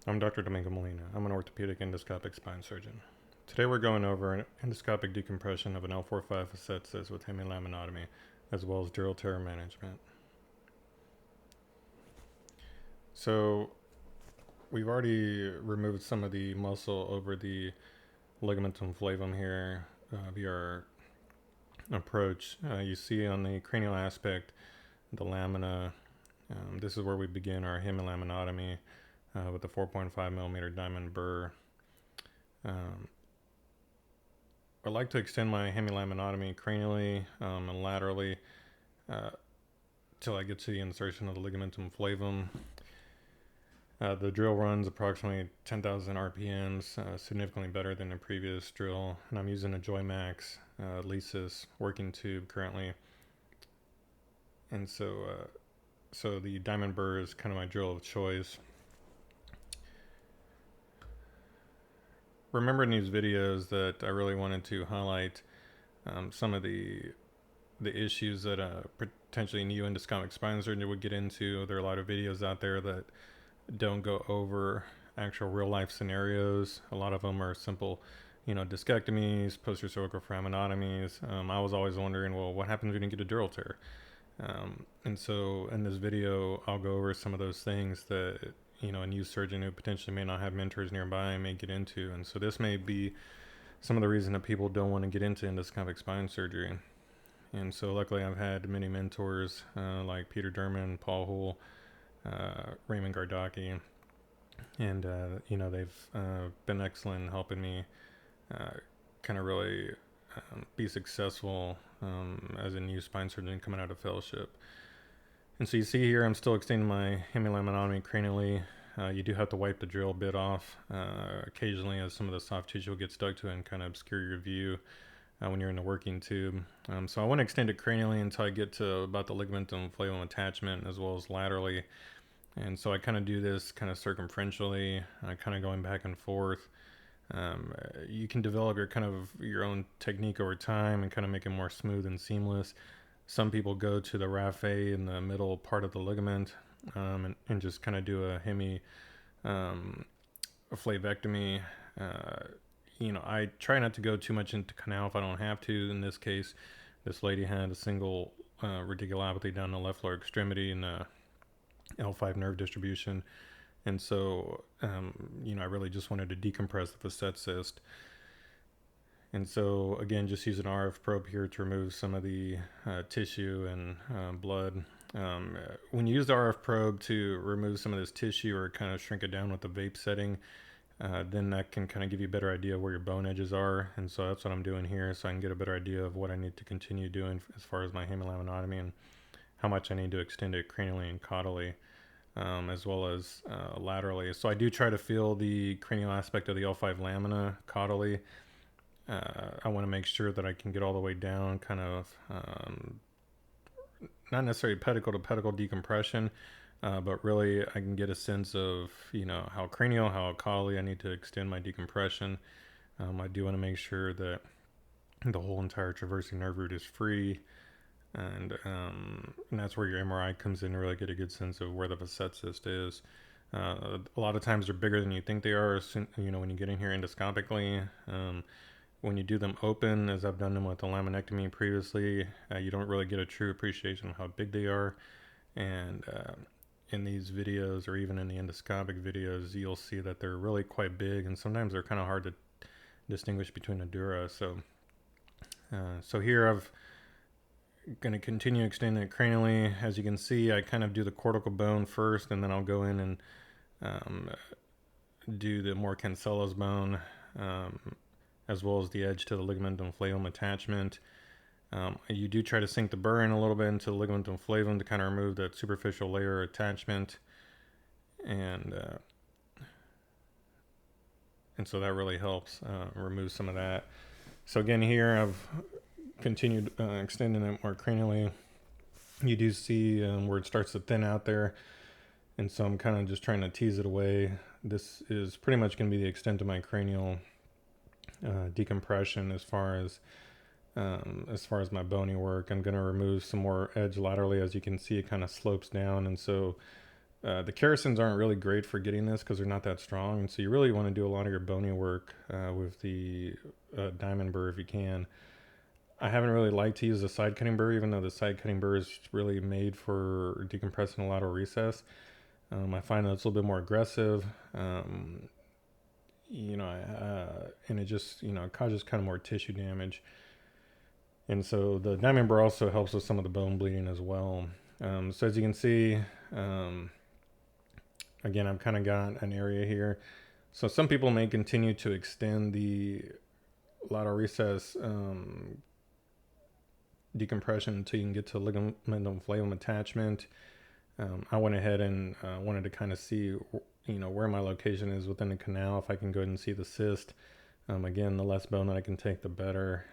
I'm Dr. Domingo Molina. I'm an orthopedic endoscopic spine surgeon. Today we're going over an endoscopic decompression of an L4-5 facet cyst with hemilaminotomy, as well as dural tear management. So we've already removed some of the muscle over the ligamentum flavum here via our approach. You see on the cranial aspect, the lamina. This is where we begin our hemilaminotomy with the 4.5 millimeter diamond burr. I like to extend my hemilaminotomy cranially and laterally till I get to the insertion of the ligamentum flavum. The drill runs approximately 10,000 RPMs, significantly better than the previous drill. And I'm using a Joymax Lesis working tube currently. And so the diamond burr is kind of my drill of choice. Remember in these videos that I really wanted to highlight some of the issues that potentially new endoscopic spine surgeon would get into. There are a lot of videos out there that don't go over actual real life scenarios. A lot of them are simple, discectomies, posterior cervical foraminotomies. I was always wondering, well, what happens when you get a dural tear? And so in this video, I'll go over some of those things that a new surgeon who potentially may not have mentors nearby may get into. And so this may be some of the reason that people don't want to get into endoscopic spine surgery. And so luckily I've had many mentors like Peter Derman, Paul Hull, Raymond Gardaki, and they've been excellent in helping me kind of really be successful as a new spine surgeon coming out of fellowship. And so you see here I'm still extending my hemilaminotomy cranially. You do have to wipe the drill bit off occasionally, as some of the soft tissue will get stuck to it and kind of obscure your view when you're in the working tube. So I want to extend it cranially until I get to about the ligamentum flavum attachment, as well as laterally. And so I kind of do this kind of circumferentially, kind of going back and forth. You can develop your own technique over time and kind of make it more smooth and seamless. Some people go to the raphe in the middle part of the ligament and just kind of do a flavectomy. I try not to go too much into canal if I don't have to. In this case, this lady had a single radiculopathy down the left lower extremity in the L5 nerve distribution. And so, I really just wanted to decompress the facet cyst. And so, again, just use an RF probe here to remove some of the tissue and blood. When you use the RF probe to remove some of this tissue or kind of shrink it down with the vape setting, then that can kind of give you a better idea of where your bone edges are. And so that's what I'm doing here, so I can get a better idea of what I need to continue doing as far as my hemilaminotomy and how much I need to extend it cranially and caudally, as well as laterally. So I do try to feel the cranial aspect of the L5 lamina caudally. I want to make sure that I can get all the way down, kind of not necessarily pedicle to pedicle decompression, but really I can get a sense of how cranial, how caudally I need to extend my decompression. I do want to make sure that the whole entire traversing nerve root is free, and that's where your MRI comes in to really get a good sense of where the facet cyst is. A lot of times they're bigger than you think they are, when you get in here endoscopically. When you do them open, as I've done them with the laminectomy previously, you don't really get a true appreciation of how big they are. And in these videos, or even in the endoscopic videos, you'll see that they're really quite big, and sometimes they're kind of hard to distinguish between the dura. So here I'm going to continue extending it cranially. As you can see, I kind of do the cortical bone first, and then I'll go in and do the more cancellous bone, as well as the edge to the ligamentum flavum attachment. You do try to sink the burr in a little bit into the ligamentum flavum to kind of remove that superficial layer attachment, and so that really helps remove some of that. So again, here I've continued extending it more cranially. You do see where it starts to thin out there, and so I'm kind of just trying to tease it away. This is pretty much going to be the extent of my cranial decompression as far as my bony work. I'm going to remove some more edge laterally. As you can see, it kind of slopes down, and so The kerosins aren't really great for getting this because they're not that strong, and so you really want to do a lot of your bony work with the diamond burr if you can. I haven't really liked to use the side cutting burr, even though the side cutting burr is really made for decompressing a lateral recess. I find that it's a little bit more aggressive, and it just causes kind of more tissue damage. And so the diamond burr also helps with some of the bone bleeding as well. So as you can see, um, again, I've kind of got an area here. So some people may continue to extend the lateral recess decompression until you can get to ligamentum flavum attachment. I went ahead and wanted to kind of see, where my location is within the canal. If I can go ahead and see the cyst. Again, the less bone that I can take, the better.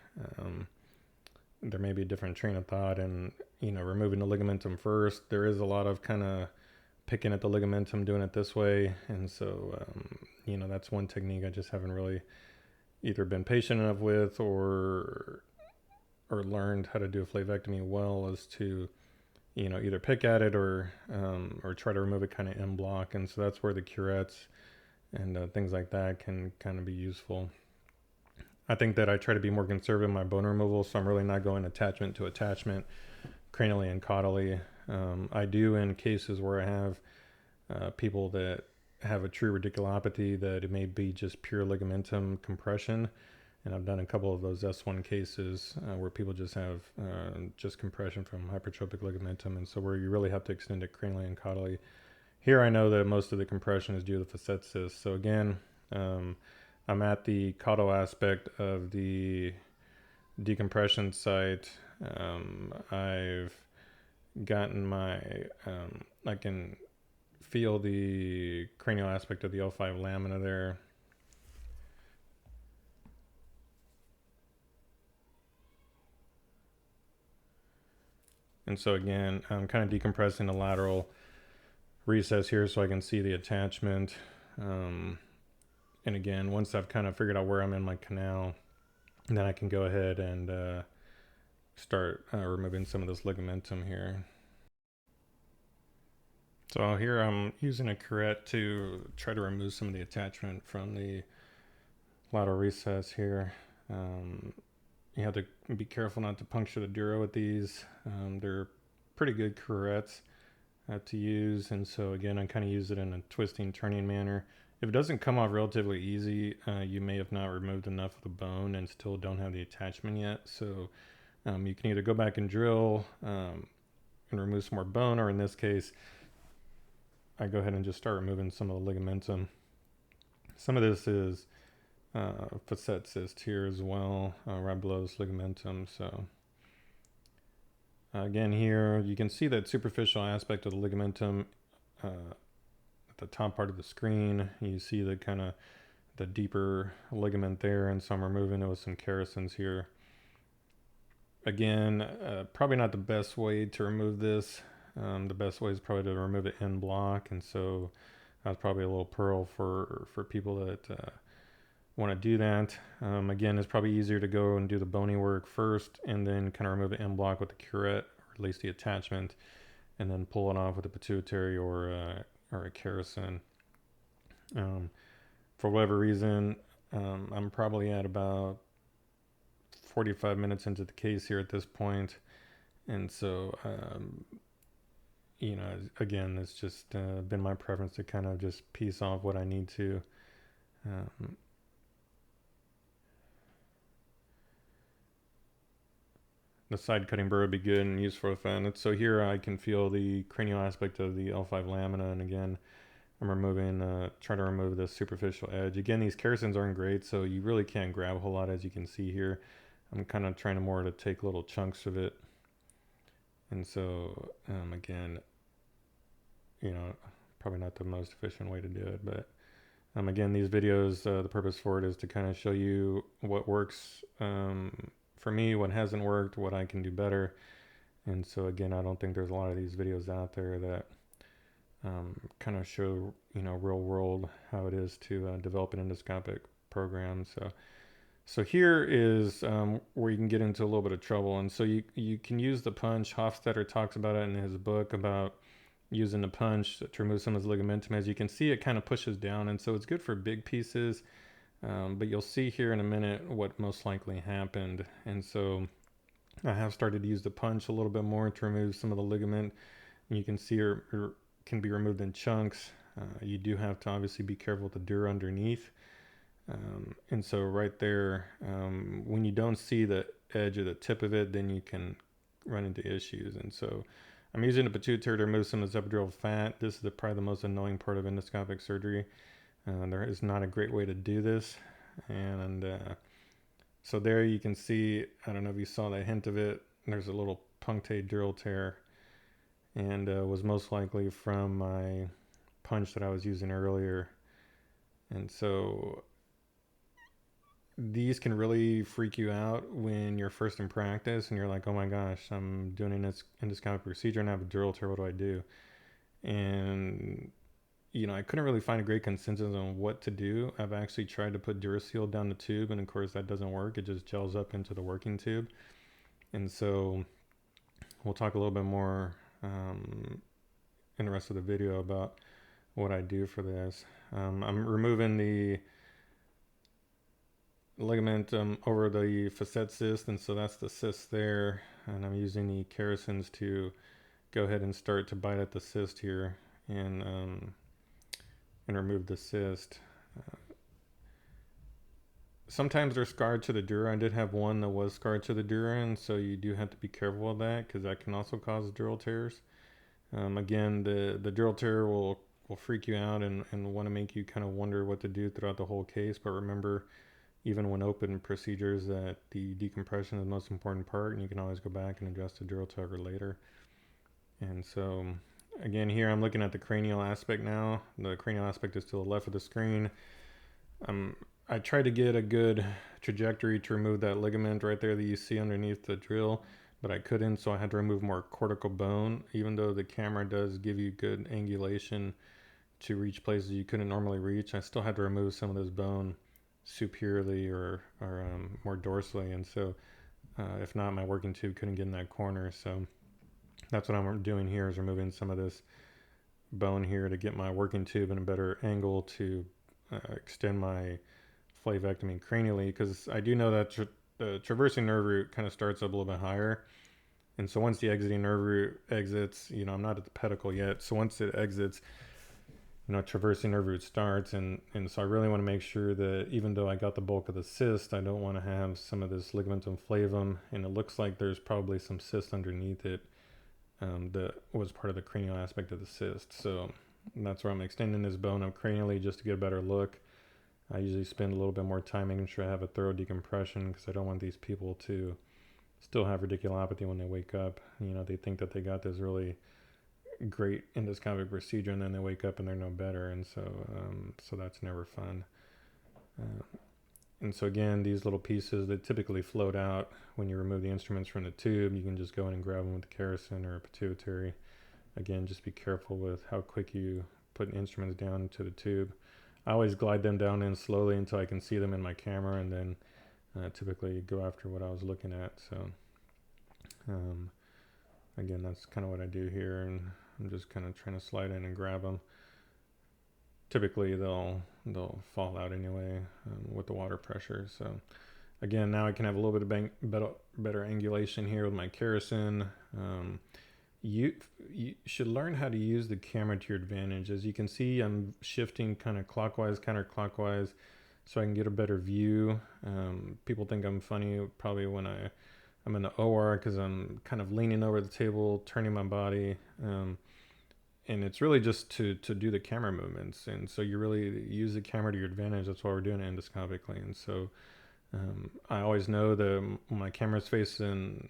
There may be a different train of thought, and removing the ligamentum first. There is a lot of kind of picking at the ligamentum, doing it this way, and so that's one technique I just haven't really either been patient enough with or learned how to do a flavectomy well, as to either pick at it or try to remove it kind of en bloc. And so that's where the curettes and things like that can kind of be useful. I think that I try to be more conservative in my bone removal, so I'm really not going attachment to attachment, cranially and caudally. I do in cases where I have people that have a true radiculopathy, that it may be just pure ligamentum compression. And I've done a couple of those S1 cases where people just have just compression from hypertrophic ligamentum, and so where you really have to extend it cranially and caudally. Here I know that most of the compression is due to the facet cyst. So again, I'm at the caudal aspect of the decompression site. I've gotten my, I can feel the cranial aspect of the L5 lamina there. And so again, I'm kind of decompressing the lateral recess here so I can see the attachment. And again, once I've kind of figured out where I'm in my canal, then I can go ahead and start removing some of this ligamentum here. So here I'm using a curette to try to remove some of the attachment from the lateral recess here. You have to be careful not to puncture the dura with these. They're pretty good curettes to use, and so again, I kind of use it in a twisting, turning manner. If it doesn't come off relatively easy, you may have not removed enough of the bone and still don't have the attachment yet. So you can either go back and drill and remove some more bone, or in this case, I go ahead and just start removing some of the ligamentum. Some of this is facet cyst here as well, right below this ligamentum. So again, here you can see that superficial aspect of the ligamentum at the top part of the screen. You see the kind of the deeper ligament there, and so I'm removing it with some kerosins here. Again, probably not the best way to remove this. The best way is probably to remove it en bloc, and so that's probably a little pearl for people that want to do that. Again, it's probably easier to go and do the bony work first and then kind of remove it en bloc with the curette, or release the attachment, and then pull it off with a pituitary or a kerosin. For whatever reason, I'm probably at about 45 minutes into the case here at this point, and so again, it's just been my preference to kind of just piece off what I need to. The side cutting burr would be good and useful for that. So here I can feel the cranial aspect of the L5 lamina, and again, I'm removing, trying to remove the superficial edge. Again, these kerosins aren't great, so you really can't grab a whole lot, as you can see here. I'm kind of trying more to take little chunks of it. And so, again, probably not the most efficient way to do it, but again, these videos, the purpose for it is to kind of show you what works for me, what hasn't worked, what I can do better. And so again, I don't think there's a lot of these videos out there that kind of show, real world how it is to develop an endoscopic program. So here is where you can get into a little bit of trouble. And so you can use the punch. Hofstetter talks about it in his book about, using the punch to remove some of this ligamentum. As you can see, it kind of pushes down, and so it's good for big pieces. But you'll see here in a minute what most likely happened. And so I have started to use the punch a little bit more to remove some of the ligament. And you can see it can be removed in chunks. You do have to obviously be careful with the dura underneath. And so right there, when you don't see the edge or the tip of it, then you can run into issues. And so I'm using the pituitary to remove some of the epidural fat. This is probably the most annoying part of endoscopic surgery. There is not a great way to do this. And so there you can see, I don't know if you saw the hint of it, there's a little punctate dural tear, and was most likely from my punch that I was using earlier. And so these can really freak you out when you're first in practice and you're like, oh my gosh, I'm doing an endoscopic procedure and I have a dural tear, what do I do? And I couldn't really find a great consensus on what to do. I've actually tried to put Duraseal down the tube, and of course that doesn't work. It just gels up into the working tube. And so we'll talk a little bit more in the rest of the video about what I do for this. I'm removing the ligament over the facet cyst, and so that's the cyst there. And I'm using the Kerrisons to go ahead and start to bite at the cyst here and remove the cyst. Sometimes they're scarred to the dura. I did have one that was scarred to the dura, and so you do have to be careful of that because that can also cause dural tears. Again, the dural tear will freak you out and want to make you kind of wonder what to do throughout the whole case. But remember, even when open procedures, that the decompression is the most important part, and you can always go back and adjust the dural tear later. And so again, here I'm looking at the cranial aspect now. The cranial aspect is to the left of the screen. I tried to get a good trajectory to remove that ligament right there that you see underneath the drill, but I couldn't, so I had to remove more cortical bone. Even though the camera does give you good angulation to reach places you couldn't normally reach, I still had to remove some of this bone superiorly or more dorsally, and so if not, my working tube couldn't get in that corner. So that's what I'm doing here, is removing some of this bone here to get my working tube in a better angle to extend my flavectomy cranially, because I do know that the traversing nerve root kind of starts up a little bit higher, and so once the exiting nerve root exits, I'm not at the pedicle yet, so once it exits, traversing nerve root starts, and so I really want to make sure that even though I got the bulk of the cyst, I don't want to have some of this ligamentum flavum, and it looks like there's probably some cyst underneath it that was part of the cranial aspect of the cyst. So that's where I'm extending this bone up cranially just to get a better look. I usually spend a little bit more time making sure I have a thorough decompression, because I don't want these people to still have radiculopathy when they wake up. They think that they got this really great endoscopic procedure, and then they wake up and they're no better, and so that's never fun. And so again, these little pieces that typically float out when you remove the instruments from the tube, you can just go in and grab them with the Kerrison or a pituitary. Again, just be careful with how quick you put instruments down into the tube. I always glide them down in slowly until I can see them in my camera, and then typically go after what I was looking at. So again, that's kind of what I do here, and I'm just kind of trying to slide in and grab them. Typically they'll fall out anyway with the water pressure. So again, now I can have a little bit of better angulation here with my Kerrison. You should learn how to use the camera to your advantage. As you can see, I'm shifting kind of clockwise, counterclockwise, so I can get a better view. People think I'm funny probably when I'm in the OR, because I'm kind of leaning over the table, turning my body. And it's really just to do the camera movements. And so you really use the camera to your advantage. That's why we're doing it endoscopically. And so I always know that my camera's facing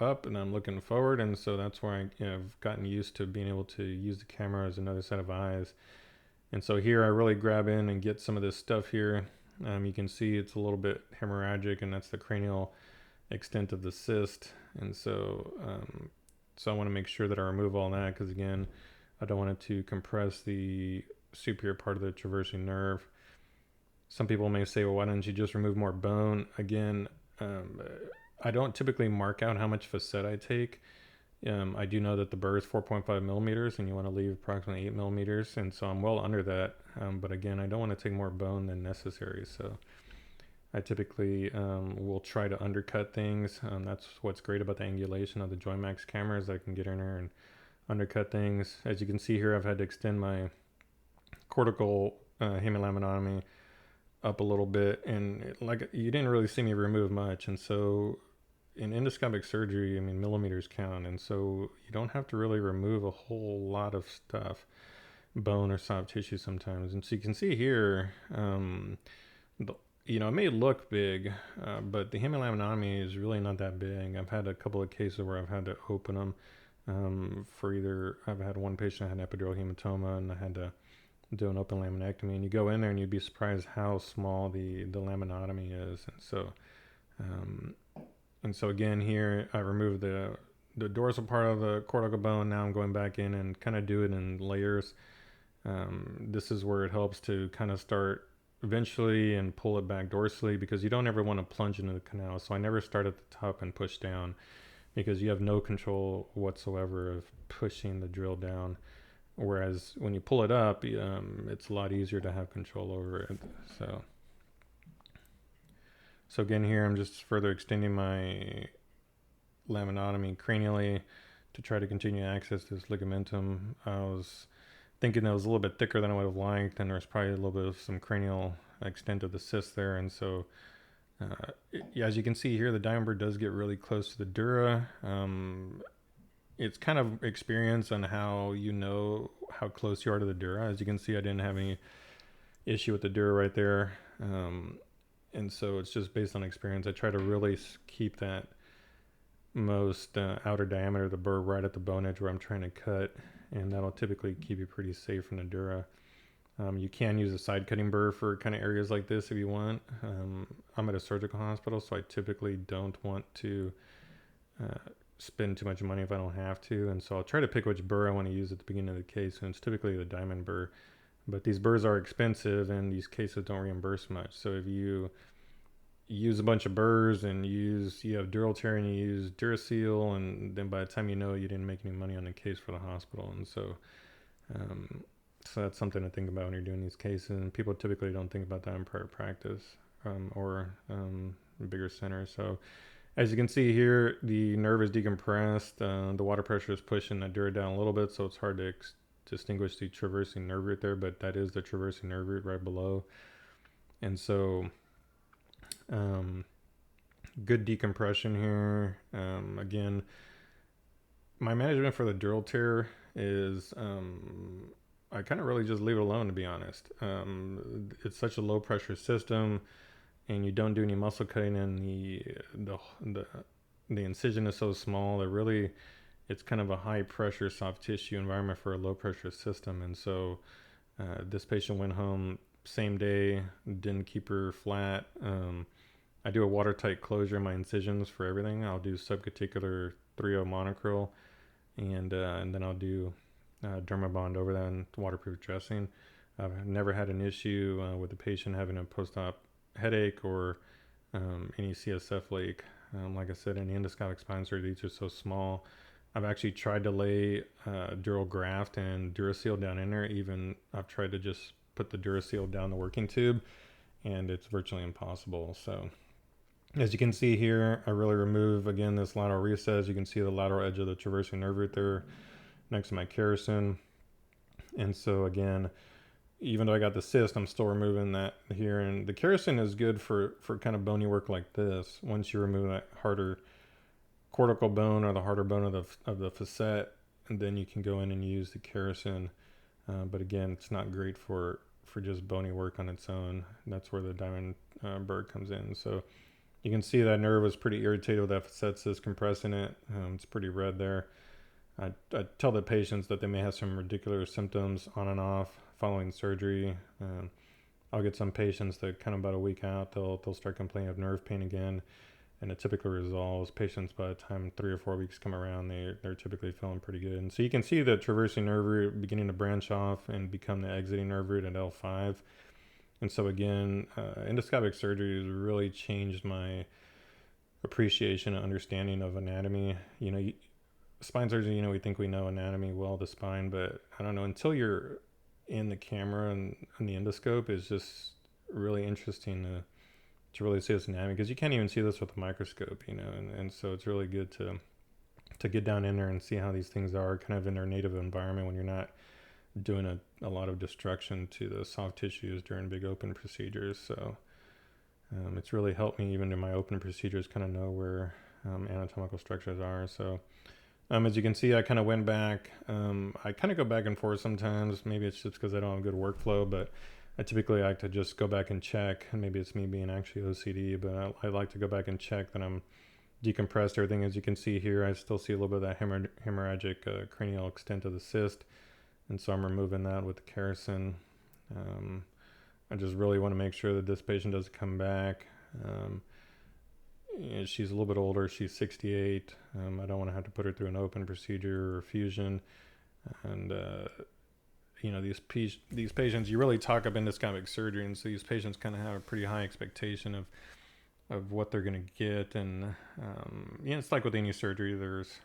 up and I'm looking forward. And so that's where I've gotten used to being able to use the camera as another set of eyes. And so here I really grab in and get some of this stuff here. You can see it's a little bit hemorrhagic, and that's the cranial extent of the cyst. And so I want to make sure that I remove all that, because again, I don't want it to compress the superior part of the traversing nerve. Some people may say, well, why don't you just remove more bone? Again, I don't typically mark out how much facet I take. I do know that the burr is 4.5 millimeters and you want to leave approximately 8 millimeters. And so I'm well under that. But again, I don't want to take more bone than necessary. So I typically will try to undercut things. That's what's great about the angulation of the Joymax cameras. I can get in there and undercut things. As you can see here, I've had to extend my cortical hemilaminotomy up a little bit, and like you didn't really see me remove much. And so in endoscopic surgery, I mean, millimeters count, and so you don't have to really remove a whole lot of stuff, bone or soft tissue sometimes. And so you can see here, the, it may look big, but the hemilaminotomy is really not that big. I've had a couple of cases where I've had to open them for either, I've had one patient that had epidural hematoma and I had to do an open laminectomy, and you go in there and you'd be surprised how small the laminotomy is. And so again here I removed the dorsal part of the cortical bone. Now I'm going back in and kind of do it in layers. This is where it helps to kind of start eventually and pull it back dorsally, because you don't ever want to plunge into the canal. So I never start at the top and push down, because you have no control whatsoever of pushing the drill down. Whereas when you pull it up, it's a lot easier to have control over it. So again here, I'm just further extending my laminotomy cranially to try to continue to access this ligamentum. I was thinking that was a little bit thicker than I would have liked, and there's probably a little bit of some cranial extent of the cyst there. And so as you can see here, the diamond burr does get really close to the dura. It's kind of experience on how you know how close you are to the dura. As you can see, I didn't have any issue with the dura right there. And so it's just based on experience. I try to really keep that most outer diameter of the burr right at the bone edge where I'm trying to cut, and that'll typically keep you pretty safe from the dura. You can use a side cutting burr for kind of areas like this if you want. I'm at a surgical hospital, so I typically don't want to spend too much money if I don't have to, and so I'll try to pick which burr I want to use at the beginning of the case, and it's typically the diamond burr. But these burrs are expensive and these cases don't reimburse much. So if you use a bunch of burrs and you have dural tear and you use Duraseal, and then by the time you know it, you didn't make any money on the case for the hospital. And so that's something to think about when you're doing these cases, and people typically don't think about that in private practice or bigger centers. So as you can see here, the nerve is decompressed. The water pressure is pushing the dura down a little bit, so it's hard to distinguish the traversing nerve root there, but that is the traversing nerve root right below. And so good decompression here. Again, my management for the dural tear is I kind of really just leave it alone, to be honest. It's such a low pressure system, and you don't do any muscle cutting, and the incision is so small that really it's kind of a high pressure soft tissue environment for a low pressure system. And so this patient went home same day, didn't keep her flat. I do a watertight closure of my incisions for everything. I'll do subcuticular 3/0 monocryl, and then I'll do Dermabond over that and waterproof dressing. I've never had an issue with the patient having a post-op headache or any CSF leak. Like I said, in the endoscopic spine surgery, these are so small. I've actually tried to lay dural graft and Duraseal down in there. Even I've tried to just put the Duraseal down the working tube, and it's virtually impossible. So as you can see here, I really remove, again, this lateral recess. You can see the lateral edge of the traversing nerve root there next to my kerrison. And so again, even though I got the cyst, I'm still removing that here. And the kerrison is good for kind of bony work like this. Once you remove that harder cortical bone or the harder bone of the facet, and then you can go in and use the kerrison. But again, it's not great for just bony work on its own. That's where the diamond burr comes in. So you can see that nerve was pretty irritated with that facet cyst compressing it. It's pretty red there. I tell the patients that they may have some radicular symptoms on and off following surgery. I'll get some patients that kind of about a week out, they'll start complaining of nerve pain again, and it typically resolves. Patients, by the time 3 or 4 weeks come around, they're typically feeling pretty good. And so you can see the traversing nerve root beginning to branch off and become the exiting nerve root at L5. And so again, endoscopic surgery has really changed my appreciation and understanding of anatomy. spine surgery, we think we know anatomy well, the spine, but I don't know, until you're in the camera and the endoscope is just really interesting to really see this anatomy, because you can't even see this with a microscope, and so it's really good to get down in there and see how these things are kind of in their native environment when you're not doing a lot of destruction to the soft tissues during big open procedures. So it's really helped me even in my open procedures kind of know where anatomical structures are. So as you can see, I kind of went back. I kind of go back and forth sometimes. Maybe it's just because I don't have good workflow, but I typically like to just go back and check. And maybe it's me being actually OCD, but I like to go back and check that I'm decompressed everything. As you can see here, I still see a little bit of that hemorrhagic cranial extent of the cyst. And so I'm removing that with the kerrison. I just really want to make sure that this patient doesn't come back. She's a little bit older. She's 68. I don't want to have to put her through an open procedure or fusion. And, these patients, you really talk up endoscopic surgery. And so these patients kind of have a pretty high expectation of what they're going to get. And, it's like with any surgery, there's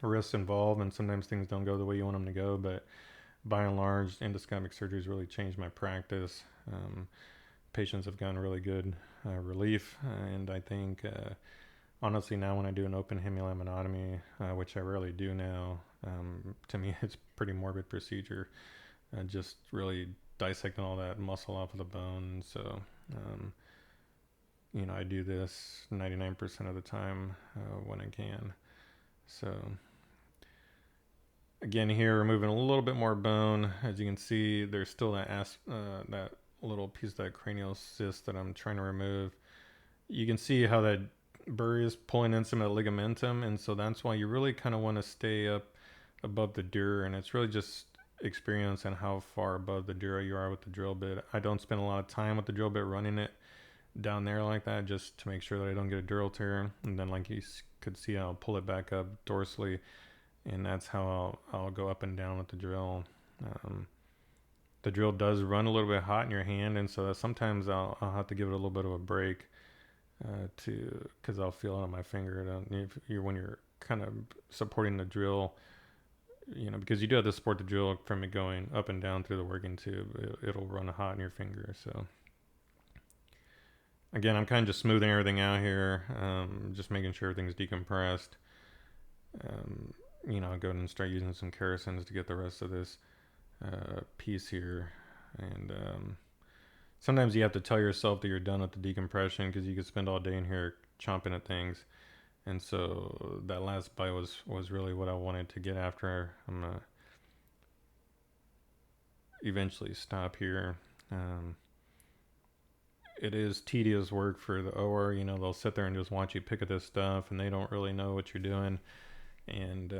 risks involved, and sometimes things don't go the way you want them to go. But by and large, endoscopic surgery has really changed my practice. Patients have gotten really good relief, and I think honestly now when I do an open hemilaminotomy, which I rarely do now, to me it's a pretty morbid procedure, just really dissecting all that muscle off of the bone. So I do this 99% of the time when I can. So again, here removing a little bit more bone. As you can see, there's still that little piece of that cranial cyst that I'm trying to remove. You can see how that burr is pulling in some of the ligamentum, and so that's why you really kind of want to stay up above the dura, and it's really just experience and how far above the dura you are with the drill bit. I don't spend a lot of time with the drill bit running it down there like that, just to make sure that I don't get a dural tear. And then like you could see, I'll pull it back up dorsally, and that's how I'll go up and down with the drill. The drill does run a little bit hot in your hand, and so sometimes I'll have to give it a little bit of a break because I'll feel it on my finger. When you're kind of supporting the drill, because you do have to support the drill from it going up and down through the working tube, it'll run hot in your finger. So again, I'm kind of just smoothing everything out here, just making sure everything's decompressed. I'll go ahead and start using some kerricins to get the rest of this piece here. And sometimes you have to tell yourself that you're done with the decompression, because you could spend all day in here chomping at things. And so that last bite was really what I wanted to get after. I'm gonna eventually stop here. It is tedious work for the OR. They'll sit there and just watch you pick at this stuff, and they don't really know what you're doing. And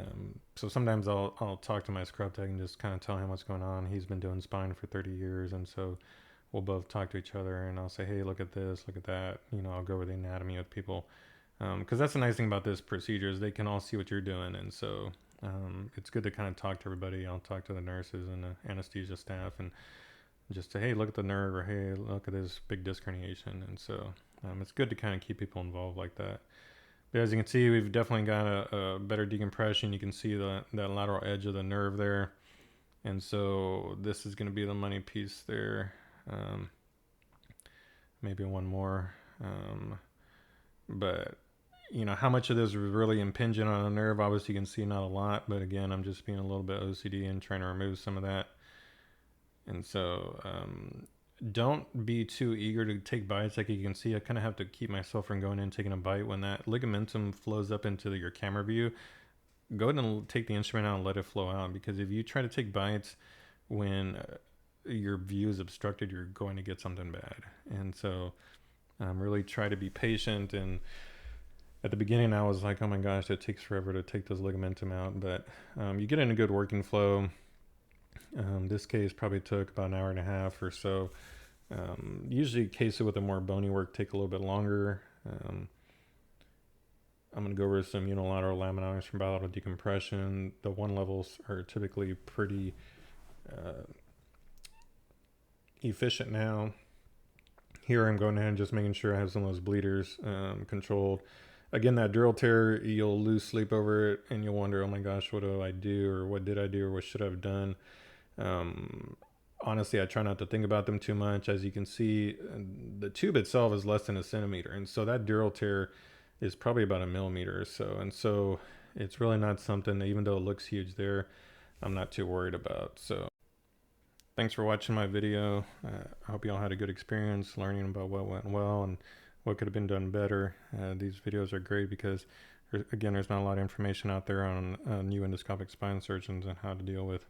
so sometimes I'll talk to my scrub tech and just kind of tell him what's going on. He's been doing spine for 30 years, and so we'll both talk to each other, and I'll say, hey, look at this, look at that. I'll go over the anatomy with people, because that's the nice thing about this procedure is they can all see what you're doing. And so it's good to kind of talk to everybody. I'll talk to the nurses and the anesthesia staff and just say, hey, look at the nerve, or hey, look at this big disc herniation. And so it's good to kind of keep people involved like that. But as you can see, we've definitely got a better decompression. You can see that lateral edge of the nerve there. And so this is going to be the money piece there. Maybe one more. But, how much of this is really impinging on a nerve? Obviously, you can see not a lot. But again, I'm just being a little bit OCD and trying to remove some of that. And so don't be too eager to take bites. Like you can see, I kind of have to keep myself from going in and taking a bite. When that ligamentum flows up into your camera view, go ahead and take the instrument out and let it flow out. Because if you try to take bites when your view is obstructed, you're going to get something bad. And so really try to be patient. And at the beginning, I was like, oh my gosh, it takes forever to take this ligamentum out. But you get in a good working flow. This case probably took about an hour and a half or so. Usually cases with a more bony work take a little bit longer. I'm going to go over some unilateral laminitis from bilateral decompression. The 1 levels are typically pretty efficient now. Here I'm going ahead and just making sure I have some of those bleeders controlled. again, that dural tear, you'll lose sleep over it, and you'll wonder, oh my gosh, what do I do, or what did I do, or what should I have done? Honestly, I try not to think about them too much. As you can see, the tube itself is less than a centimeter, and so that dural tear is probably about a millimeter or so. And so it's really not something that, even though it looks huge there, I'm not too worried about. So thanks for watching my video. I hope you all had a good experience learning about what went well and what could have been done better. These videos are great because, again, there's not a lot of information out there on new endoscopic spine surgeons and how to deal with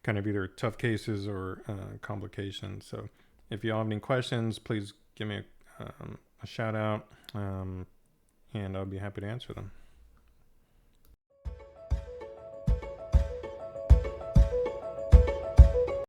kind of either tough cases or complications. So if you all have any questions, please give me a shout out, and I'll be happy to answer them.